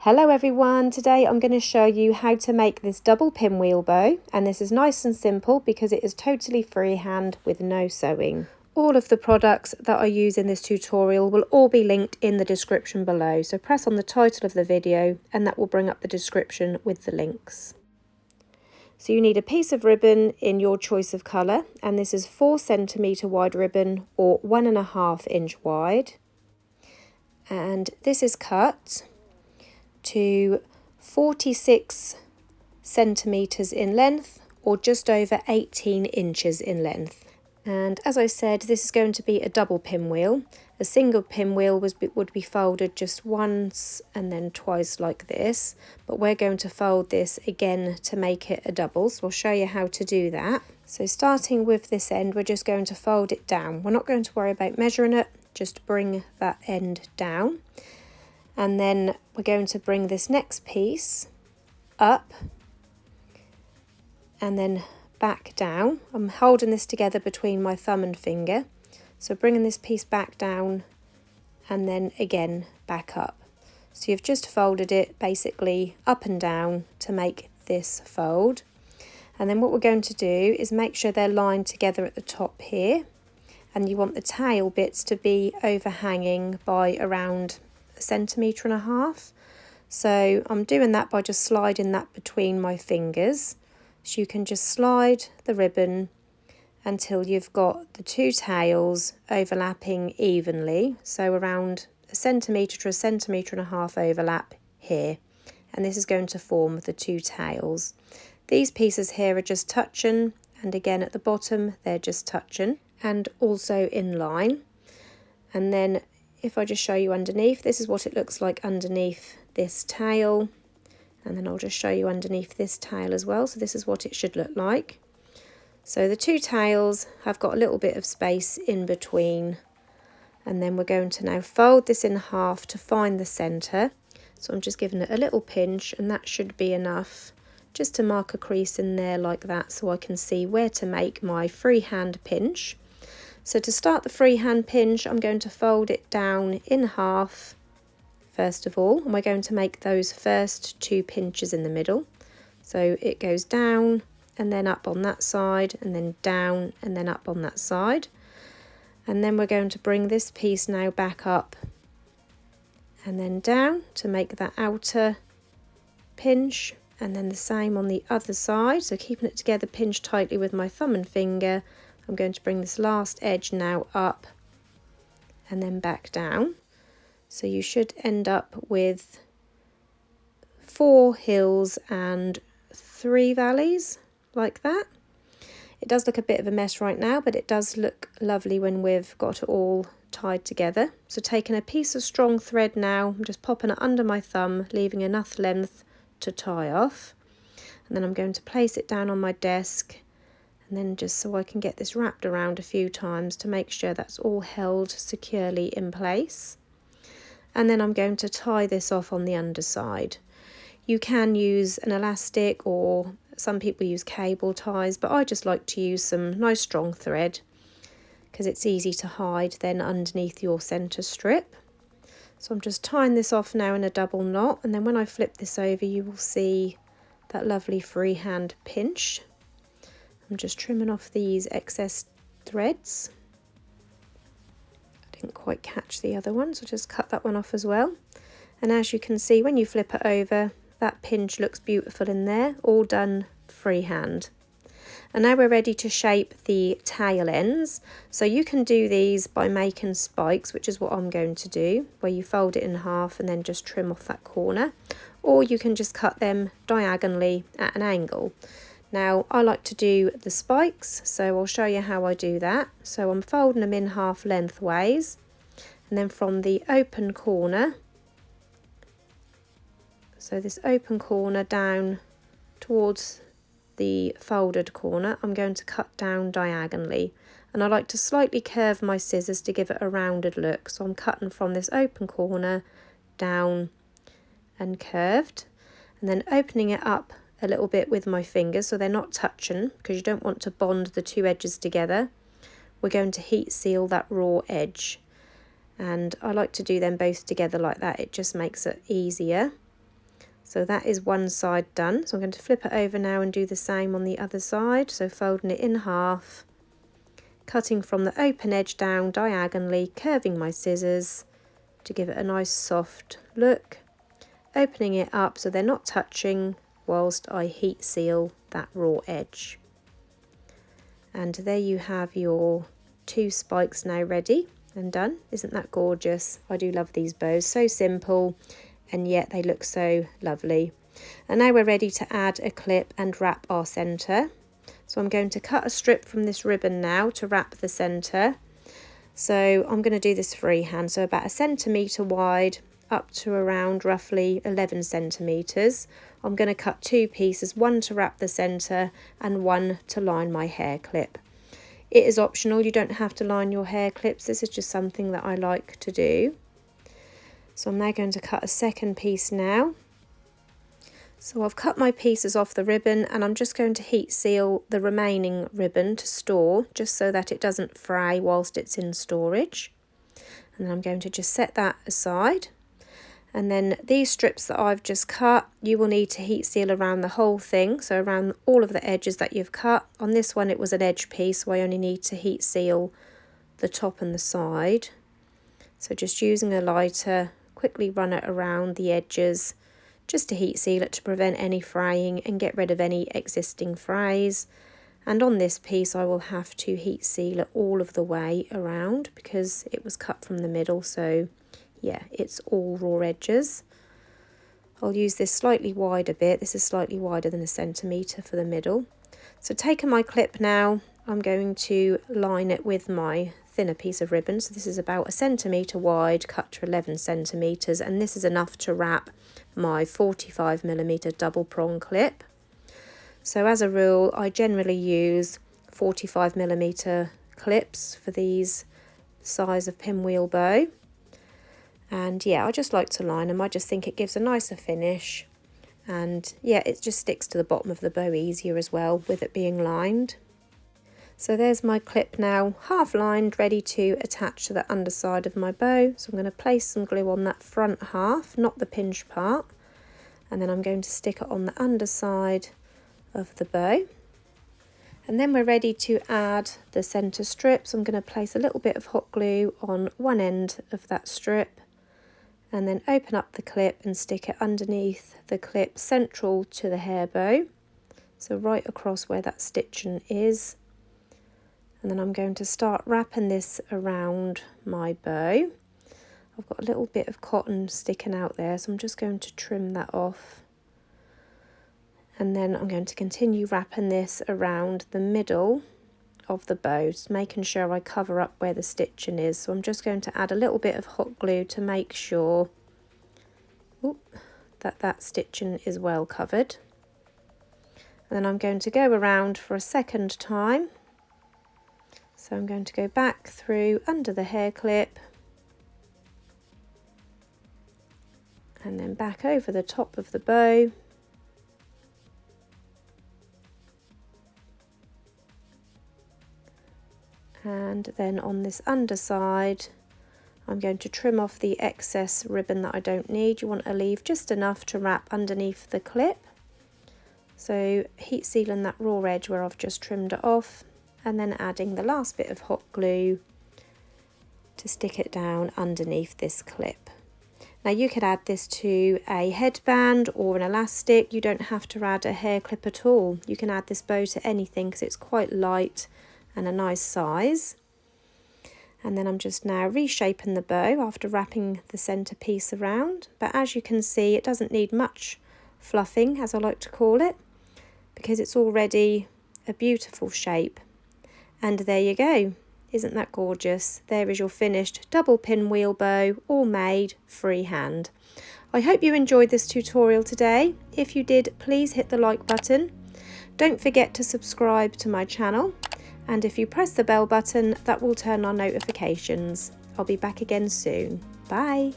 Hello everyone, today I'm going to show you how to make this double pinwheel bow, and this is nice and simple because it is totally freehand with no sewing. All of the products that I use in this tutorial will all be linked in the description below, so press on the title of the video and that will bring up the description with the links. So you need a piece of ribbon in your choice of colour, and this is 4 centimetre wide ribbon or 1.5 inch wide, and this is cut to 46 centimetres in length or just over 18 inches in length. And as I said, this is going to be a double pinwheel. A single pinwheel would be folded just once and then twice like this, but we're going to fold this again to make it a double, so I'll show you how to do that. So starting with this end, we're just going to fold it down. We're not going to worry about measuring it, just bring that end down. And then we're going to bring this next piece up and then back down. I'm holding this together between my thumb and finger. So bringing this piece back down and then again back up. So you've just folded it basically up and down to make this fold. And then what we're going to do is make sure they're lined together at the top here. And you want the tail bits to be overhanging by around 1.5 centimetres. So I'm doing that by just sliding that between my fingers. So you can just slide the ribbon until you've got the two tails overlapping evenly. So around 1 centimetre to 1.5 centimetres overlap here. And this is going to form the two tails. These pieces here are just touching, and again at the bottom they're just touching and also in line. And then if I just show you underneath, this is what it looks like underneath this tail, and then I'll just show you underneath this tail as well. So this is what it should look like. So the two tails have got a little bit of space in between, and then we're going to now fold this in half to find the centre. So I'm just giving it a little pinch, and that should be enough just to mark a crease in there like that, so I can see where to make my freehand pinch. So to start the freehand pinch, I'm going to fold it down in half first of all, and we're going to make those first 2 pinches in the middle. So it goes down and then up on that side, and then down and then up on that side. And then we're going to bring this piece now back up and then down to make that outer pinch, and then the same on the other side. So keeping it together, pinch tightly with my thumb and finger. I'm going to bring this last edge now up and then back down. So you should end up with 4 hills and 3 valleys like that. It does look a bit of a mess right now, but it does look lovely when we've got it all tied together. So taking a piece of strong thread now, I'm just popping it under my thumb, leaving enough length to tie off. And then I'm going to place it down on my desk, and then just so I can get this wrapped around a few times to make sure that's all held securely in place. And then I'm going to tie this off on the underside. You can use an elastic, or some people use cable ties, but I just like to use some nice strong thread because it's easy to hide then underneath your centre strip. So I'm just tying this off now in a double knot, and then when I flip this over you will see that lovely freehand pinch. I'm just trimming off these excess threads. I didn't quite catch the other one, so just cut that one off as well. And as you can see, when you flip it over, that pinch looks beautiful in there, all done freehand. And now we're ready to shape the tail ends. So you can do these by making spikes, which is what I'm going to do, where you fold it in half and then just trim off that corner. Or you can just cut them diagonally at an angle. Now I like to do the spikes, so I'll show you how I do that. So I'm folding them in half lengthways, and then from the open corner, so this open corner down towards the folded corner, I'm going to cut down diagonally, and I like to slightly curve my scissors to give it a rounded look. So I'm cutting from this open corner down and curved, and then opening it up a little bit with my fingers so they're not touching, because you don't want to bond the 2 edges together. We're going to heat seal that raw edge, and I like to do them both together like that. It just makes it easier. So that is one side done. So I'm going to flip it over now and do the same on the other side. So folding it in half, cutting from the open edge down diagonally, curving my scissors to give it a nice soft look, opening it up so they're not touching whilst I heat seal that raw edge. And there you have your 2 spikes now ready and done. Isn't that gorgeous? I do love these bows, so simple and yet they look so lovely. And now we're ready to add a clip and wrap our centre. So I'm going to cut a strip from this ribbon now to wrap the centre. So I'm going to do this freehand, so about 1 centimetre wide up to around roughly 11 centimetres. I'm going to cut 2 pieces, one to wrap the centre and one to line my hair clip. It is optional, you don't have to line your hair clips, this is just something that I like to do. So I'm now going to cut a second piece now. So I've cut my pieces off the ribbon and I'm just going to heat seal the remaining ribbon to store, just so that it doesn't fray whilst it's in storage. And then I'm going to just set that aside. And then these strips that I've just cut, you will need to heat seal around the whole thing, so around all of the edges that you've cut. On this one it was an edge piece, so I only need to heat seal the top and the side. So just using a lighter, quickly run it around the edges just to heat seal it to prevent any fraying and get rid of any existing frays. And on this piece I will have to heat seal it all of the way around because it was cut from the middle, so yeah, it's all raw edges. I'll use this slightly wider bit. This is slightly wider than 1 centimetre for the middle. So taking my clip now, I'm going to line it with my thinner piece of ribbon. So this is about 1 centimetre wide, cut to 11 centimetres, and this is enough to wrap my 45mm double prong clip. So as a rule, I generally use 45mm clips for these size of pinwheel bow. And yeah, I just like to line them. I just think it gives a nicer finish, and yeah, it just sticks to the bottom of the bow easier as well with it being lined. So there's my clip now, half lined, ready to attach to the underside of my bow. So I'm going to place some glue on that front half, not the pinch part, and then I'm going to stick it on the underside of the bow. And then we're ready to add the centre strip. So I'm going to place a little bit of hot glue on one end of that strip, and then open up the clip and stick it underneath the clip central to the hair bow, so right across where that stitching is. And then I'm going to start wrapping this around my bow. I've got a little bit of cotton sticking out there, so I'm just going to trim that off. And then I'm going to continue wrapping this around the middle of the bow, just making sure I cover up where the stitching is. So I'm just going to add a little bit of hot glue to make sure that that stitching is well covered. And then I'm going to go around for a second time. So I'm going to go back through under the hair clip and then back over the top of the bow. And then on this underside, I'm going to trim off the excess ribbon that I don't need. You want to leave just enough to wrap underneath the clip. So heat sealing that raw edge where I've just trimmed it off, and then adding the last bit of hot glue to stick it down underneath this clip. Now you could add this to a headband or an elastic. You don't have to add a hair clip at all. You can add this bow to anything because it's quite light and a nice size. And then I'm just now reshaping the bow after wrapping the centre piece around. But as you can see, it doesn't need much fluffing, as I like to call it, because it's already a beautiful shape. And there you go. Isn't that gorgeous? There is your finished double pinwheel bow, all made freehand. I hope you enjoyed this tutorial today. If you did, please hit the like button. Don't forget to subscribe to my channel. And if you press the bell button, that will turn on notifications. I'll be back again soon. Bye.